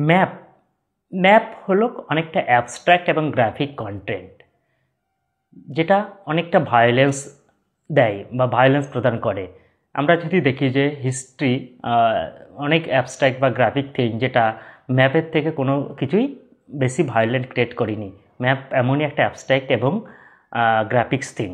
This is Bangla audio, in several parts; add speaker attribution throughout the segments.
Speaker 1: ম্যাপ ম্যাপ হলো অনেকটা অ্যাবস্ট্র্যাক্ট এবং গ্রাফিক কন্টেন্ট, যেটা অনেকটা ভায়োলেন্স দেয় বা ভায়োলেন্স প্রদান করে। আমরা যদি দেখি যে হিস্ট্রি অনেক অ্যাবস্ট্র্যাক্ট বা গ্রাফিক থিং, যেটা ম্যাপের থেকে কোনো কিছুই বেশি ভায়োলেন্ট ক্রিয়েট করিনি। ম্যাপ এমনই একটা অ্যাবস্ট্র্যাক্ট এবং গ্রাফিক্স থিং।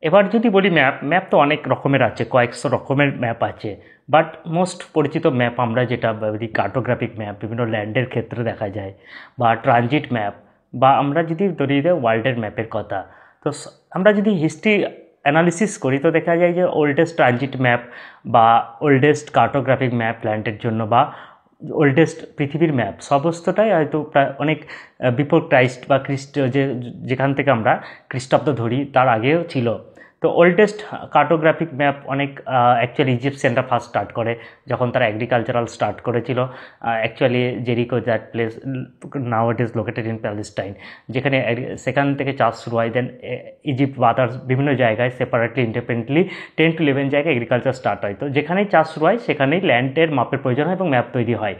Speaker 1: এবার যদি বলি ম্যাপ তো অনেক রকমের আছে, কয়েকশো রকমের ম্যাপ আছে, বাট মোস্ট পরিচিত ম্যাপ আমরা যেটা বলি কার্টোগ্রাফিক ম্যাপ, বিভিন্ন ল্যান্ডের ক্ষেত্রে দেখা যায়, বা ট্রানজিট ম্যাপ, বা আমরা যদি ধরি ওয়ার্ল্ডের ম্যাপের কথা। তো আমরা যদি হিস্ট্রি অ্যানালিসিস করি তো দেখা যায় যে ওল্ডেস্ট ট্রানজিট ম্যাপ বা ওল্ডেস্ট কার্টোগ্রাফিক ম্যাপ ল্যান্ডের জন্য, বা ওল্ডেস্ট পৃথিবীর ম্যাপ সমস্তটাই হয়তো প্রায় অনেক বিফোর ক্রাইস্ট বা যেখান থেকে আমরা খ্রিস্টাব্দ ধরি তার আগেও ছিল। তো ওল্ডেস্ট কার্টোগ্রাফিক ম্যাপ অনেক অ্যাকচুয়ালি ইজিপশিয়ানরা ফার্স্ট স্টার্ট করে, যখন তারা এগ্রিকালচারাল স্টার্ট করেছিল। Actually Jericho that place now it is located in Palestine, যেখানে সেখান থেকে চাষ শুরু হয়। দেন ইজিপ্ট বা আদার্স বিভিন্ন জায়গায় সেপারেটলি ইন্ডিপেন্ডেন্টলি 10 to 11 জায়গায় এগ্রিকালচার স্টার্ট হয়। তো যেখানেই চাষ শুরু হয় সেখানেই ল্যান্ডের মাপের প্রয়োজন হয় এবং ম্যাপ তৈরি হয়।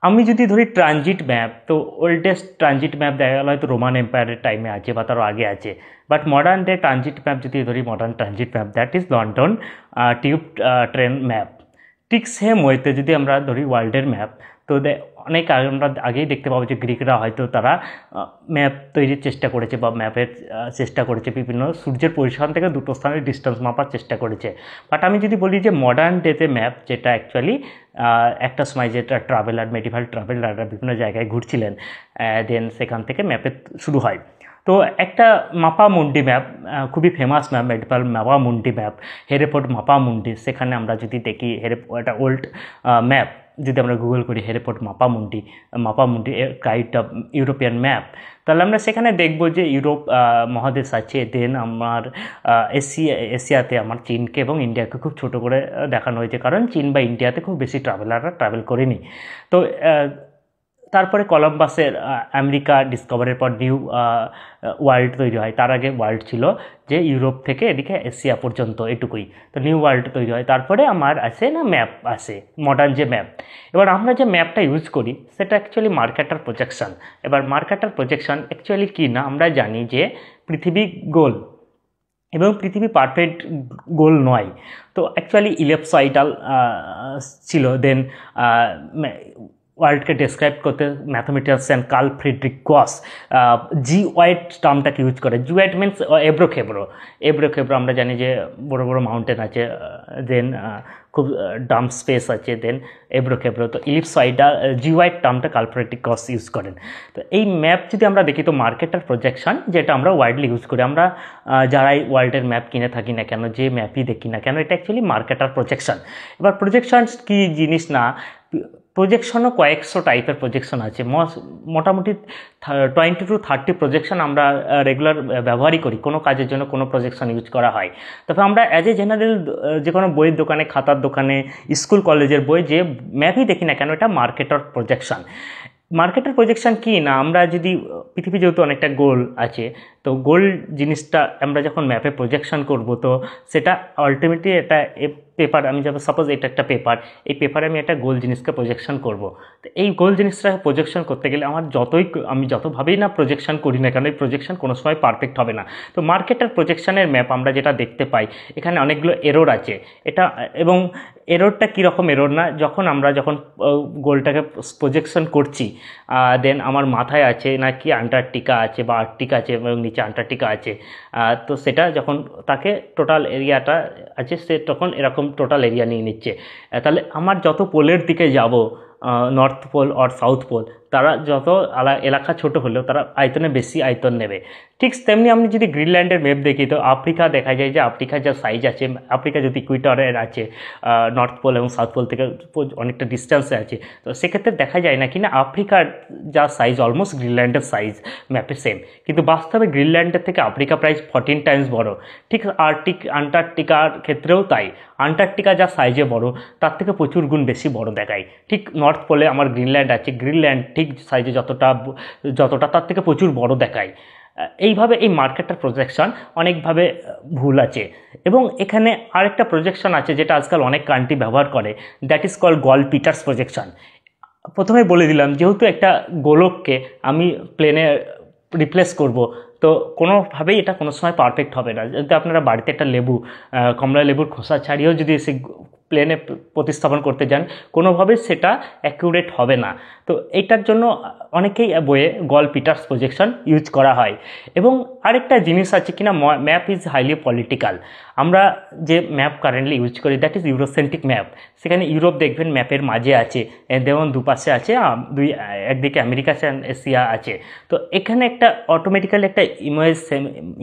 Speaker 1: আমি যদি ধরি ট্রানজিট ম্যাপ, তো ওল্ডেস্ট ট্রানজিট ম্যাপ দেখা গেল হয়তো রোমান এম্পায়ারের টাইমে আছে বা তারও আগে আছে। But modern day transit map যদি ধরি, modern transit map that is London tube train map. ঠিক সেম ওয়েতে যদি আমরা ধরি ওয়ার্ল্ডের ম্যাপ, তো অনেক আমরা আগেই দেখতে পাবো যে গ্রিকরা হয়তো তারা ম্যাপ তৈরির চেষ্টা করেছে বা ম্যাপের চেষ্টা করেছে, বিভিন্ন সূর্যের পজিশন থেকে দুটো স্থানের ডিস্টেন্স মাপার চেষ্টা করেছে। বাট আমি যদি বলি যে মডার্ন ডেতে ম্যাপ, যেটা অ্যাকচুয়ালি একটা সময় যেটা ট্রাভেলার, মেডিভাল ট্রাভেলাররা বিভিন্ন জায়গায় ঘুরছিলেন, দেন সেখান থেকে ম্যাপের শুরু হয়। তো একটা মাপামুন্ডি ম্যাপ, খুবই ফেমাস ম্যাপ, মেডিভাল মাপামুন্ডি ম্যাপ, হেরেপোর্ট মাপামুন্ডি। সেখানে আমরা যদি দেখি একটা ওল্ড ম্যাপ, যদি আমরা গুগল করি হেরেপোর্ট মাপামুন্ডি গাইড অফ ইউরোপিয়ান ম্যাপ, তাহলে আমরা সেখানে দেখব যে ইউরোপ মহাদেশ আছে। দেন আমার এশিয়াতে আমার চীনকে এবং ইন্ডিয়াকে খুব ছোট করে দেখানো হয়েছে, কারণ চীন বা ইন্ডিয়াতে খুব বেশি ট্রাভেলাররা ট্রাভেল করেনি। তো তারপরে কলম্বাসের আমেরিকা ডিসকভারের পর নিউ ওয়ার্ল্ড তৈরি হয়। তার আগে ওয়ার্ল্ড ছিল যে ইউরোপ থেকে এদিকে এশিয়া পর্যন্ত, এটুকুই। তো নিউ ওয়ার্ল্ড তৈরি হয়, তারপরে আমার আসে ম্যাপ আসে, মডার্ন যে ম্যাপ। এবার আমরা যে ম্যাপটা ইউজ করি সেটা অ্যাকচুয়ালি মার্কেটার প্রজেকশন। এবার মার্কেটার প্রজেকশন অ্যাকচুয়ালি কী না, আমরা জানি যে পৃথিবী গোল এবং পৃথিবী পারফেক্ট গোল নয়। তো অ্যাকচুয়ালি ইলেপসয়েডাল ছিল। দেন ওয়ার্ল্ডকে ডেসক্রাইব করতে ম্যাথমেটিশিয়ান কার্ল ফ্রিডরিক গস জিওয়েড টার্মটাকে ইউজ করে। জিওয়েড মিনস এবড়োখেবড়ো। আমরা জানি যে বড় বড় মাউন্টেন আছে, দেন খুব ডাম্প স্পেস আছে, দেন এবড়োখেবড়ো। তো ইলিপসয়েডাল জিওয়েড টার্মটা কার্ল ফ্রিডরিক গস ইউজ করেন। তো এই ম্যাপ যদি আমরা দেখি, তো মার্কেটার প্রজেকশন যেটা আমরা ওয়ার্ল্ডলি ইউজ করি, আমরা যারাই ওয়ার্ল্ডের ম্যাপ কিনে থাকি না কেন, যে ম্যাপই দেখি না কেন, এটা অ্যাকচুয়ালি মার্কেটার প্রজেকশন। এবার প্রজেকশন কী জিনিস না, প্রজেকশনও কয়েকশো টাইপের প্রজেকশন আছে। মোটামুটি 20 to 30 প্রজেকশন আমরা রেগুলার ব্যবহারই করি, কোনো কাজের জন্য কোনো প্রজেকশন ইউজ করা হয়। তবে আমরা অ্যাজ এ জেনারেল যে কোনো বইয়ের দোকানে, খাতার দোকানে, স্কুল কলেজের বই যে ম্যাপই দেখি না কেন, এটা মার্কেটার প্রজেকশন। মার্কেটের প্রজেকশন কী না, আমরা যদি পৃথিবী যেহেতু অনেকটা গোল আছে, তো গোল জিনিসটা আমরা যখন ম্যাপে প্রজেকশন করব, তো সেটা আলটিমেটলি একটা পেপার, আমি যখন সাপোজ এটা একটা পেপার, এই পেপারে আমি একটা গোল জিনিসকে প্রজেকশন করব। তো এই গোল জিনিসটা প্রজেকশন করতে গেলে আমি যতভাবেই না প্রজেকশন করি না কেন, এই প্রজেকশন কোনো সময় পারফেক্ট হবে না। তো মার্কেটের প্রজেকশনের ম্যাপ আমরা যেটা দেখতে পাই, এখানে অনেকগুলো এরর আছে। এটা এবং এররটা কীরকম এরর না, যখন গোলটাকে প্রজেকশন করছি, দেন আমার মাথায় আছে নাকি আন্টার্কটিকা আছে বা আর্কটিকা আছে এবং নিচে আন্টার্কটিকা আছে, তো সেটা যখন তাকে টোটাল এরিয়াটা আছে, সে তখন এরকম টোটাল এরিয়া নিয়ে নিচ্ছে। তাহলে আমার যত পোলের দিকে যাব, নর্থ পোল আর সাউথ পোল, তারা যত এলাকা ছোট হলেও তারা আয়তনে বেশি আয়তন নেবে। ঠিক তেমনি আমি যদি গ্রিনল্যান্ডের ম্যাপ দেখি, তো আফ্রিকা দেখা যায় যে আফ্রিকার যা সাইজ আছে, আফ্রিকা যদি ইকুয়েটরের আছে, নর্থ পোল এবং সাউথ পোল থেকে অনেকটা ডিস্টেন্সে আছে, তো সেক্ষেত্রে দেখা যায় না কিনা আফ্রিকার যা সাইজ অলমোস্ট গ্রিনল্যান্ডের সাইজ ম্যাপে সেম, কিন্তু বাস্তবে গ্রিনল্যান্ডের থেকে আফ্রিকা প্রায় 14 টাইমস বড়। ঠিক আন্টার্কটিকার ক্ষেত্রেও তাই। আন্টার্কটিকা যা সাইজে বড়, তার থেকে প্রচুর গুণ বেশি বড় দেখায়। ঠিক নর্থ পোলে আমার গ্রিনল্যান্ড আছে, গ্রিনল্যান্ড ঠিক সাইজে যতটা তার থেকে প্রচুর বড় দেখায়। এইভাবে এই মার্কেটার প্রজেকশন অনেকভাবে ভুল আছে। এবং এখানে আরেকটা প্রজেকশন আছে যেটা আজকাল অনেক কান্ট্রি ব্যবহার করে, that is called Gall Peters projection. প্রথমে বলে দিলাম, যেহেতু একটা গোলককে আমি প্লেনে রিপ্লেস করব, তো কোনোভাবেই এটা কোনো সময় পারফেক্ট হবে না। যদি আপনারা বাড়িতে একটা লেবু, কমলা লেবুর খোসা ছাড়িয়েও যদি সে প্লেনে প্রতিস্থাপন করতে যান, কোনোভাবেই সেটা অ্যাকুরেট হবে না। তো এইটার জন্য অনেকেই বইয়ে গল পিটার্স প্রজেকশন ইউজ করা হয়। এবং আরেকটা জিনিস আছে কিনা, ম্যাপ ইজ হাইলি পলিটিক্যাল। আমরা যে ম্যাপ কারেন্টলি ইউজ করি দ্যাট ইজ ইউরোসেন্ট্রিক ম্যাপ। সেখানে ইউরোপ দেখবেন ম্যাপের মাঝে আছে, যেমন দুপাশে আছে, একদিকে আমেরিকা এশিয়া আছে। তো এখানে একটা অটোমেটিক্যালি একটা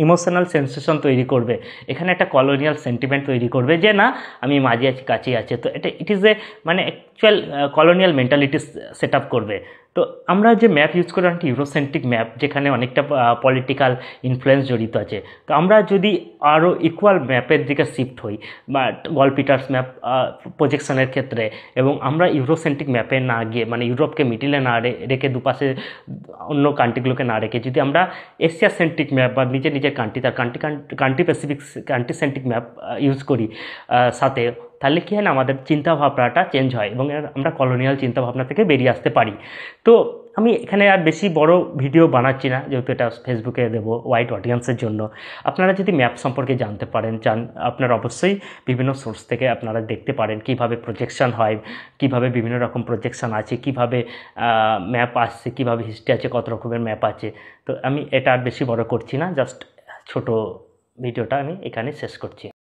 Speaker 1: ইমোশনাল সেন্সেশন তৈরি করবে, এখানে একটা কলোনিয়াল সেন্টিমেন্ট তৈরি করবে যে না আমি মাঝে আছি, কাছেই আছে। তো এটা ইট ইজ এ মানে actual colonial mentality set up করবে। তো আমরা যে ম্যাপ ইউজ করি অনেকটা ইউরোসেন্ট্রিক ম্যাপ, যেখানে অনেকটা পলিটিক্যাল ইনফ্লুয়েন্স জড়িত আছে। তো আমরা যদি আরও ইকুয়াল ম্যাপের দিকে শিফট হই, বা গল পিটার্স ম্যাপ প্রজেকশনের ক্ষেত্রে, এবং আমরা ইউরোসেন্ট্রিক ম্যাপে না গিয়ে, মানে ইউরোপকে মিডিলে না রেখে, দুপাশে অন্য কান্ট্রিগুলোকে না রেখে, যদি আমরা এশিয়া সেন্ট্রিক ম্যাপ বা নিজের নিজের কান্ট্রি, তার country specific country centric map use করি সাথে, তাহলে কী হয় না, আমাদের চিন্তাভাবনাটা চেঞ্জ হয় এবং আমরা কলোনিয়াল চিন্তাভাবনা থেকে বেরিয়ে আসতে পারি। তো আমি এখানে আর বেশি বড় ভিডিও বানাচ্ছি না, যেহেতু এটা ফেসবুকে দেবো ওয়াইড অডিয়েন্সের জন্য। আপনারা যদি ম্যাপ সম্পর্কে জানতে চান, আপনারা অবশ্যই বিভিন্ন সোর্স থেকে আপনারা দেখতে পারেন কীভাবে প্রজেকশন হয়, কীভাবে বিভিন্ন রকম প্রজেকশন আছে, কীভাবে ম্যাপ আসছে, কীভাবে হিস্ট্রি আছে, কত রকমের ম্যাপ আছে। তো আমি এটা আর বেশি বড় করছি না, জাস্ট ছোট ভিডিওটা আমি এখানে শেষ করছি।